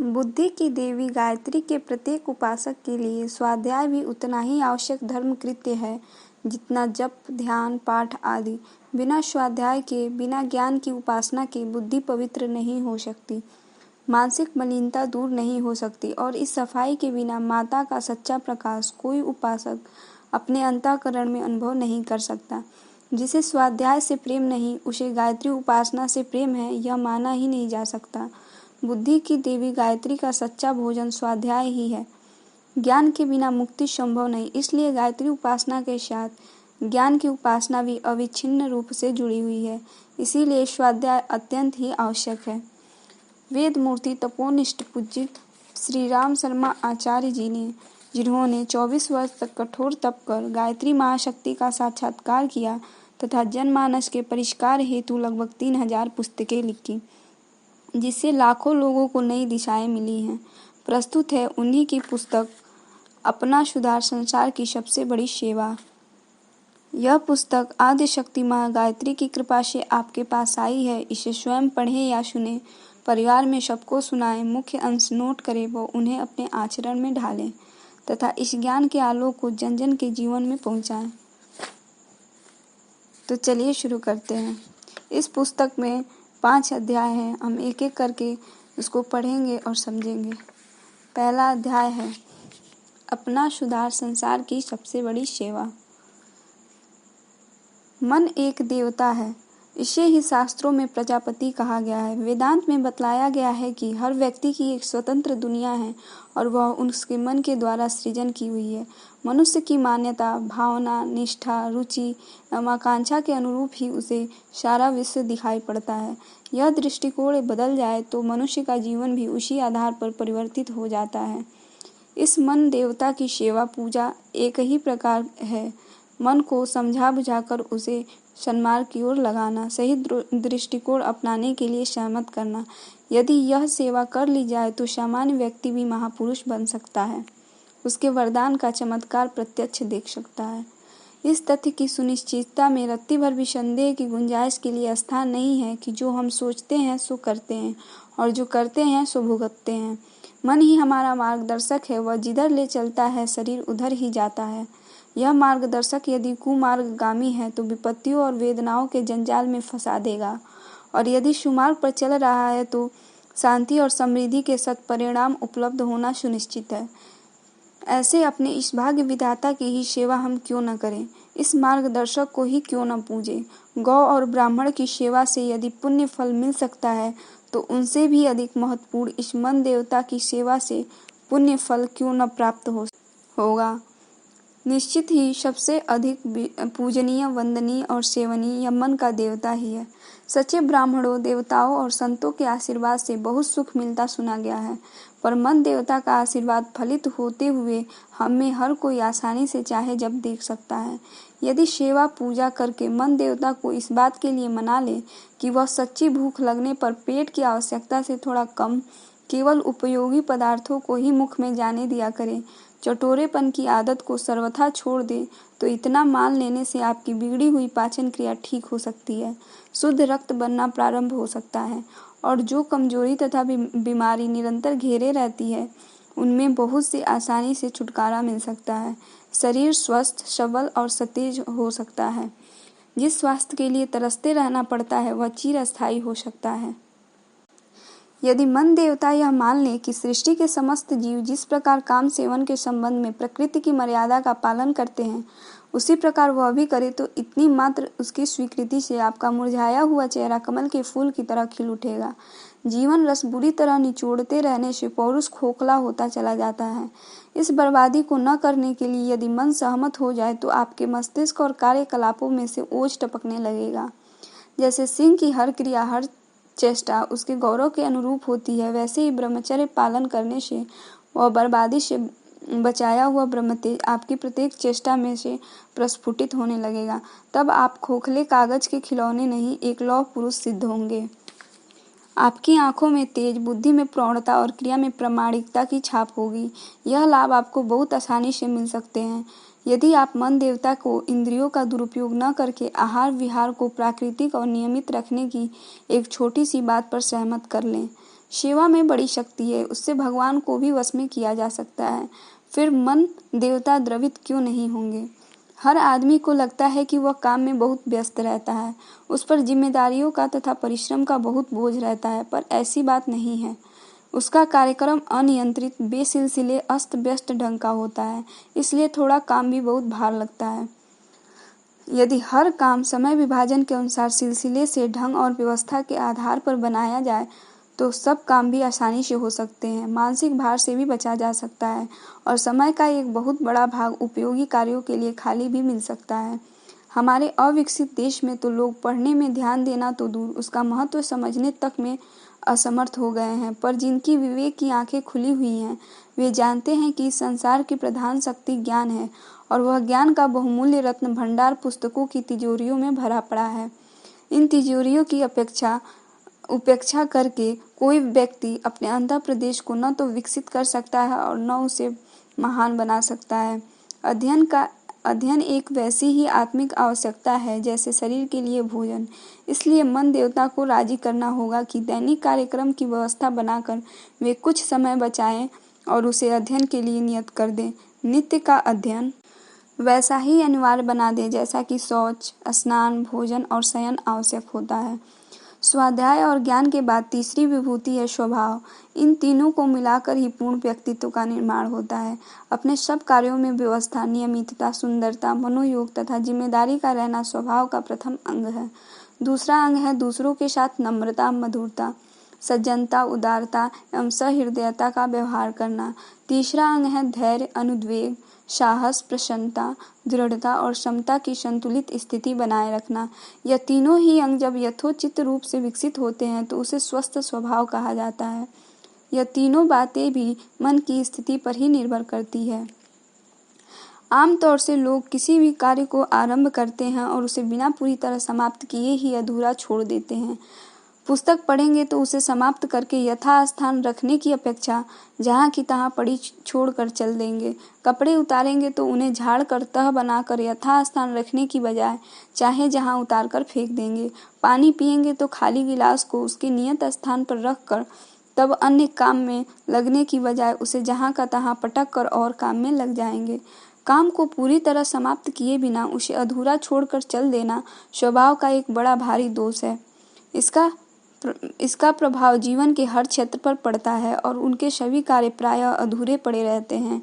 बुद्धि की देवी गायत्री के प्रत्येक उपासक के लिए स्वाध्याय भी उतना ही आवश्यक धर्म कृत्य है जितना जप, ध्यान, पाठ आदि। बिना स्वाध्याय के, बिना ज्ञान की उपासना के बुद्धि पवित्र नहीं हो सकती, मानसिक मलिनता दूर नहीं हो सकती और इस सफाई के बिना माता का सच्चा प्रकाश कोई उपासक अपने अंतःकरण में अनुभव नहीं कर सकता। जिसे स्वाध्याय से प्रेम नहीं, उसे गायत्री उपासना से प्रेम है, यह माना ही नहीं जा सकता। बुद्धि की देवी गायत्री का सच्चा भोजन स्वाध्याय ही है। ज्ञान के बिना मुक्ति संभव नहीं, इसलिए गायत्री उपासना के साथ ज्ञान की उपासना भी अविच्छिन्न रूप से जुड़ी हुई है। इसीलिए स्वाध्याय अत्यंत ही आवश्यक है। वेद मूर्ति तपोनिष्ठ पूज्य श्री राम शर्मा आचार्य जी ने, जिन्होंने 24 वर्ष तक कठोर तप कर गायत्री महाशक्ति का साक्षात्कार किया तथा जनमानस के परिष्कार हेतु लगभग 3000 पुस्तकें लिखी, जिससे लाखों लोगों को नई दिशाएं मिली हैं। प्रस्तुत है उन्हीं की पुस्तक अपना सुधार संसार की सबसे बड़ी सेवा। यह पुस्तक आदिशक्ति माँ गायत्री की कृपा से आपके पास आई है। इसे स्वयं पढ़ें या सुनें, परिवार में सबको सुनाएं, मुख्य अंश नोट करें व उन्हें अपने आचरण में ढालें तथा इस ज्ञान के आलोक को जन जन के जीवन में पहुँचाएं। तो चलिए शुरू करते हैं। इस पुस्तक में 5 अध्याय हैं। हम एक एक करके उसको पढ़ेंगे और समझेंगे। पहला अध्याय है अपना सुधार संसार की सबसे बड़ी सेवा। मन एक देवता है, इसे ही शास्त्रों में प्रजापति कहा गया है। वेदांत में बतलाया गया है कि हर व्यक्ति की एक स्वतंत्र दुनिया है और वह उसके मन के द्वारा सृजन की हुई है। मनुष्य की मान्यता, भावना, निष्ठा, रुचि एवं आकांक्षा के अनुरूप ही उसे सारा विश्व दिखाई पड़ता है। यह दृष्टिकोण बदल जाए तो मनुष्य का जीवन भी उसी आधार पर परिवर्तित हो जाता है। इस मन देवता की सेवा पूजा एक ही प्रकार है। मन को समझा बुझाकर उसे सन्मार्ग की ओर लगाना, सही दृष्टिकोण अपनाने के लिए सहमत करना। यदि यह सेवा कर ली जाए तो सामान्य व्यक्ति भी महापुरुष बन सकता है, उसके वरदान का चमत्कार प्रत्यक्ष देख सकता है। इस तथ्य की सुनिश्चितता में रत्ती भर भी संदेह की गुंजाइश के लिए स्थान नहीं है कि जो हम सोचते हैं सो करते हैं और जो करते हैं सो भुगतते हैं। मन ही हमारा मार्गदर्शक है, वह जिधर ले चलता है शरीर उधर ही जाता है। यह मार्गदर्शक यदि कुमार्गगामी है तो विपत्तियों और वेदनाओं के जंजाल में फंसा देगा और यदि सुमार्ग पर चल रहा है तो शांति और समृद्धि के सत्परिणाम उपलब्ध होना सुनिश्चित है। ऐसे अपने इस भाग्य विधाता की ही सेवा हम क्यों न करें, इस मार्गदर्शक को ही क्यों न पूजें। गौ और ब्राह्मण की सेवा से यदि पुण्य फल मिल सकता है तो उनसे भी अधिक महत्वपूर्ण इस मन देवता की सेवा से पुण्य फल क्यों न प्राप्त होगा। निश्चित ही सबसे अधिक पूजनीय, वंदनीय और सेवनीय यह मन का देवता ही है। सच्चे ब्राह्मणों, देवताओं और संतों के आशीर्वाद से बहुत सुख मिलता सुना गया है, पर मन देवता का आशीर्वाद फलित होते हुए हम में हर कोई आसानी से चाहे जब देख सकता है। यदि सेवा पूजा करके मन देवता को इस बात के लिए मना ले कि वह सच्ची भूख लगने पर पेट की आवश्यकता से थोड़ा कम केवल उपयोगी पदार्थों को ही मुख में जाने दिया करें, चटोरेपन की आदत को सर्वथा छोड़ दे, तो इतना मान लेने से आपकी बिगड़ी हुई पाचन क्रिया ठीक हो सकती है, शुद्ध रक्त बनना प्रारंभ हो सकता है और जो कमजोरी तथा बीमारी निरंतर घेरे रहती है उनमें बहुत से आसानी से छुटकारा मिल सकता है। शरीर स्वस्थ, सबल और सतेज हो सकता है। जिस स्वास्थ्य के लिए तरसते रहना पड़ता है वह चिरस्थायी हो सकता है। यदि मन देवता यह मान ले कि सृष्टि के समस्त जीव जिस प्रकार काम सेवन के संबंध में प्रकृति की मर्यादा का पालन करते हैं उसी प्रकार वह भी करे तो इतनी मात्र उसकी स्वीकृति से आपका मुरझाया हुआ चेहरा कमल के फूल की तरह खिल उठेगा। जीवन रस बुरी तरह निचोड़ते रहने से पौरुष खोखला होता चला जाता है। इस बर्बादी को न करने के लिए यदि मन सहमत हो जाए तो आपके मस्तिष्क और कार्यकलापों में से ओज टपकने लगेगा। जैसे सिंह की हर क्रिया, हर चेष्टा उसके गौरव के अनुरूप होती है, वैसे ही ब्रह्मचर्य पालन करने से वह बर्बादी से बचाया हुआ ब्रह्मतेज आपकी प्रत्येक चेष्टा में से प्रस्फुटित होने लगेगा। तब आप खोखले कागज के खिलौने नहीं, एक लौह पुरुष सिद्ध होंगे। आपकी आंखों में तेज, बुद्धि में प्रौढ़ता और क्रिया में प्रामाणिकता की छाप होगी। यह लाभ आपको बहुत आसानी से मिल सकते हैं यदि आप मन देवता को इंद्रियों का दुरुपयोग न करके आहार विहार को प्राकृतिक और नियमित रखने की एक छोटी सी बात पर सहमत कर लें। सेवा में बड़ी शक्ति है, उससे भगवान को भी वश में किया जा सकता है। फिर मन देवता द्रवित क्यों नहीं होंगे? हर आदमी को लगता है कि वह काम में बहुत व्यस्त रहता है, उस पर जिम्मेदारियों का तथा परिश्रम का बहुत बोझ रहता है, पर ऐसी बात नहीं है। उसका कार्यक्रम अनियंत्रित, बेसिलसिले, अस्त व्यस्त ढंग का होता है, इसलिए थोड़ा काम भी बहुत भार लगता है। यदि हर काम समय विभाजन के अनुसार सिलसिले से, ढंग और व्यवस्था के आधार पर बनाया जाए तो सब काम भी आसानी से हो सकते हैं, मानसिक भार से भी बचा जा सकता है और समय का एक बहुत बड़ा भाग उपयोगी कार्यों के लिए खाली भी मिल सकता है। हमारे अविकसित देश में तो लोग पढ़ने में ध्यान देना तो दूर, उसका महत्व समझने तक में असमर्थ हो गए हैं, पर जिनकी विवेक की आंखें खुली हुई हैं वे जानते हैं कि संसार की प्रधान शक्ति ज्ञान है और वह ज्ञान का बहुमूल्य रत्न भंडार पुस्तकों की तिजोरियों में भरा पड़ा है। इन तिजोरियों की उपेक्षा करके कोई व्यक्ति अपने अंतः प्रदेश को न तो विकसित कर सकता है और न उसे महान बना सकता है। अध्ययन एक वैसी ही आत्मिक आवश्यकता है जैसे शरीर के लिए भोजन। इसलिए मन देवता को राजी करना होगा कि दैनिक कार्यक्रम की व्यवस्था बनाकर वे कुछ समय बचाएं और उसे अध्ययन के लिए नियत कर दें। नित्य का अध्ययन वैसा ही अनिवार्य बना दें जैसा कि शौच, स्नान, भोजन और शयन आवश्यक होता है। स्वाध्याय और ज्ञान के बाद तीसरी विभूति है स्वभाव। इन तीनों को मिलाकर ही पूर्ण व्यक्तित्व का निर्माण होता है। अपने सब कार्यों में व्यवस्था, नियमितता, सुंदरता, मनोयोग तथा जिम्मेदारी का रहना स्वभाव का प्रथम अंग है। दूसरा अंग है दूसरों के साथ नम्रता, मधुरता, सज्जनता, उदारता एवं सहृदयता का व्यवहार करना। तीसरा अंग है धैर्य, अनुद्वेग, साहस, प्रसन्नता, दृढ़ता और समता की संतुलित स्थिति बनाए रखना। यह तीनों ही अंग जब यथोचित रूप से विकसित होते हैं तो उसे स्वस्थ स्वभाव कहा जाता है। यह तीनों बातें भी मन की स्थिति पर ही निर्भर करती है। आमतौर से लोग किसी भी कार्य को आरंभ करते हैं और उसे बिना पूरी तरह समाप्त किए ही अधूरा छोड़ देते हैं। पुस्तक पढ़ेंगे तो उसे समाप्त करके यथास्थान रखने की अपेक्षा जहाँ की तहाँ पड़ी छोड़कर चल देंगे। कपड़े उतारेंगे तो उन्हें झाड़ कर तह बनाकर यथास्थान रखने की बजाय चाहे जहाँ उतार कर फेंक देंगे। पानी पिएंगे तो खाली गिलास को उसके नियत स्थान पर रख कर तब अन्य काम में लगने की बजाय उसे जहाँ का तहाँ पटक कर और काम में लग जाएंगे। काम को पूरी तरह समाप्त किए बिना उसे अधूरा छोड़कर चल देना स्वभाव का एक बड़ा भारी दोष है। इसका प्रभाव जीवन के हर क्षेत्र पर पड़ता है और उनके सभी कार्य प्रायः अधूरे पड़े रहते हैं।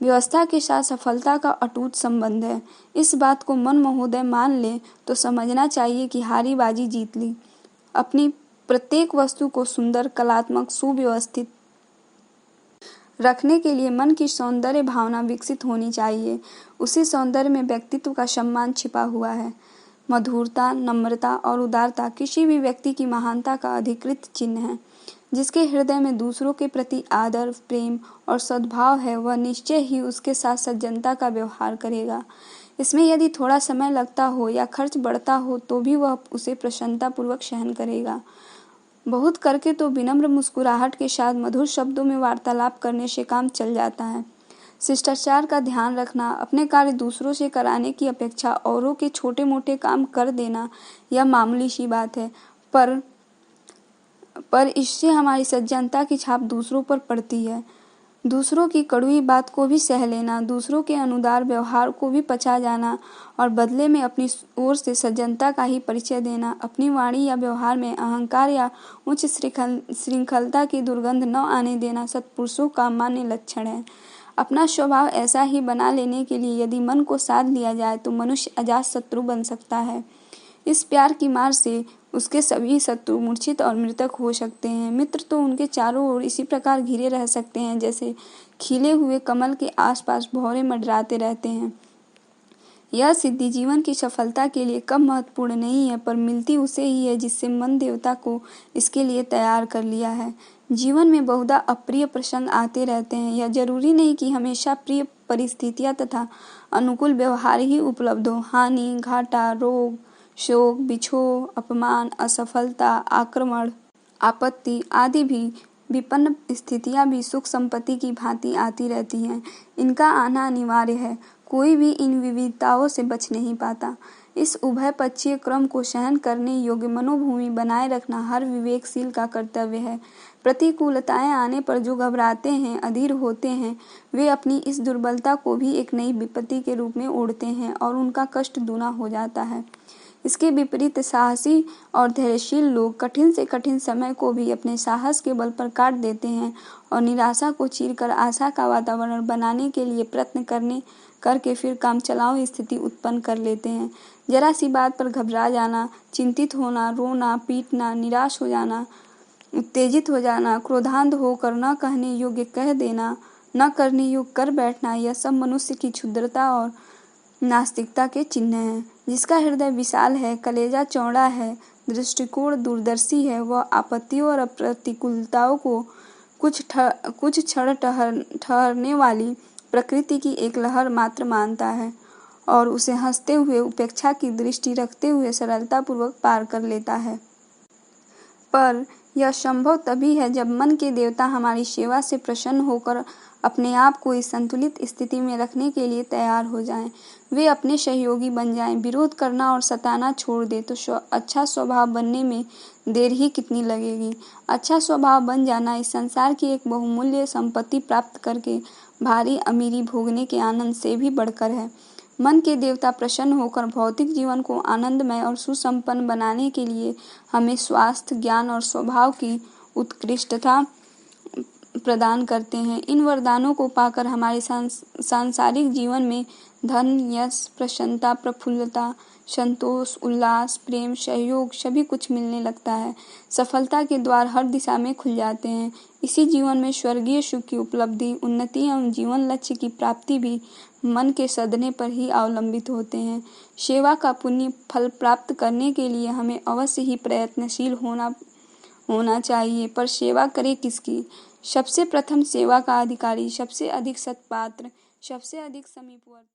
व्यवस्था के साथ सफलता का अटूट संबंध है। इस बात को मन महोदय मान ले तो समझना चाहिए कि हारी बाजी जीत ली। अपनी प्रत्येक वस्तु को सुंदर, कलात्मक, सुव्यवस्थित रखने के लिए मन की सौंदर्य भावना विकसित होनी चाहिए। उसी सौंदर्य में व्यक्तित्व का सम्मान छिपा हुआ है। मधुरता, नम्रता और उदारता किसी भी व्यक्ति की महानता का अधिकृत चिन्ह है। जिसके हृदय में दूसरों के प्रति आदर, प्रेम और सद्भाव है वह निश्चय ही उसके साथ सज्जनता का व्यवहार करेगा। इसमें यदि थोड़ा समय लगता हो या खर्च बढ़ता हो तो भी वह उसे प्रसन्नतापूर्वक सहन करेगा। बहुत करके तो विनम्र मुस्कुराहट के साथ मधुर शब्दों में वार्तालाप करने से काम चल जाता है। शिष्टाचार का ध्यान रखना, अपने कार्य दूसरों से कराने की अपेक्षा औरों के छोटे मोटे काम कर देना यह मामूली सी बात है, पर इससे हमारी सज्जनता की छाप दूसरों पर पड़ती है। दूसरों की कड़वी बात को भी सह लेना, दूसरों के अनुदार व्यवहार को भी पचा जाना और बदले में अपनी ओर से सज्जनता का ही परिचय देना, अपनी वाणी या व्यवहार में अहंकार या उच्च श्रृंखलता की दुर्गंध न आने देना सत्पुरुषों का मान्य लक्षण है। अपना स्वभाव ऐसा ही बना लेने के लिए यदि मन को साध लिया जाए तो मनुष्य अजात शत्रु बन सकता है। इस प्यार की मार से उसके सभी शत्रु मूर्छित और मृतक हो सकते हैं। मित्र तो उनके चारों ओर इसी प्रकार घिरे रह सकते हैं जैसे खिले हुए कमल के आसपास भौरे मंडराते रहते हैं। यह सिद्धि जीवन की सफलता के लिए कम महत्वपूर्ण नहीं है, पर मिलती उसे ही है जिससे मन देवता को इसके लिए तैयार कर लिया है। जीवन में बहुधा अप्रिय प्रसंग आते रहते हैं। यह जरूरी नहीं कि हमेशा प्रिय परिस्थितियां तथा अनुकूल व्यवहार ही उपलब्ध हो। हानि, घाटा, रोग, शोक, बिछोह, अपमान, असफलता, आक्रमण, आपत्ति आदि भी विपन्न स्थितियां भी सुख संपत्ति की भांति आती रहती हैं। इनका आना अनिवार्य है। कोई भी इन विविधताओं से बच नहीं पाता। इस उभयपक्षीय क्रम को सहन करने योग्य मनोभूमि बनाए रखना हर विवेकशील का कर्तव्य है। प्रतिकूलताएं आने पर जो घबराते हैं, अधीर होते हैं, वे अपनी इस दुर्बलता को भी एक नई विपत्ति के रूप में ओढ़ते हैं और उनका कष्ट दूना हो जाता है। इसके विपरीत साहसी और धैर्यशील लोग कठिन से कठिन समय को भी अपने साहस के बल पर काट देते हैं और निराशा को चीरकर आशा का वातावरण बनाने के लिए प्रयत्न करके फिर काम चलाऊ स्थिति उत्पन्न कर लेते हैं। जरा सी बात पर घबरा जाना, चिंतित होना, रोना, पीटना, निराश हो जाना, उत्तेजित हो जाना, क्रोधान्ध होकर न कहने योग्य कह देना, न करने योग्य कर बैठना, यह सब मनुष्य की क्षुद्रता और नास्तिकता के चिन्ह हैं। जिसका हृदय विशाल है, कलेजा चौड़ा है, दृष्टिकोण दूरदर्शी है, वह आपत्तियों और प्रतिकूलताओं को कुछ क्षण ठहरने वाली प्रकृति की एक लहर मात्र मानता है और उसे हंसते हुए, उपेक्षा की दृष्टि रखते हुए सरलतापूर्वक पार कर लेता है। पर यह संभव तभी है जब मन के देवता हमारी सेवा से प्रसन्न होकर अपने आप को इस संतुलित स्थिति में रखने के लिए तैयार हो जाएं। वे अपने सहयोगी बन जाएं। विरोध करना और सताना छोड़ दें तो अच्छा स्वभाव बनने में देर ही कितनी लगेगी। अच्छा स्वभाव बन जाना इस संसार की एक बहुमूल्य संपत्ति प्राप्त करके भारी अमीरी भोगने के आनंद से भी बढ़कर है। मन के देवता प्रसन्न होकर भौतिक जीवन को आनंदमय और सुसंपन्न बनाने के लिए हमें स्वास्थ्य, ज्ञान और स्वभाव की उत्कृष्टता प्रदान करते हैं। इन वरदानों को पाकर हमारे सांसारिक जीवन में धन, यश, प्रसन्नता, प्रफुल्लता, संतोष, उल्लास, प्रेम, सहयोग सभी कुछ मिलने लगता है। सफलता के द्वार हर दिशा में खुल जाते हैं। इसी जीवन में स्वर्गीय सुख की उपलब्धि, उन्नति एवं जीवन लक्ष्य की प्राप्ति भी मन के सधने पर ही अवलंबित होते हैं। सेवा का पुण्य फल प्राप्त करने के लिए हमें अवश्य ही प्रयत्नशील होना चाहिए, पर सेवा करे किसकी? सबसे प्रथम सेवा का अधिकारी, सबसे अधिक सत्पात्र, सबसे अधिक समीपवर्ती।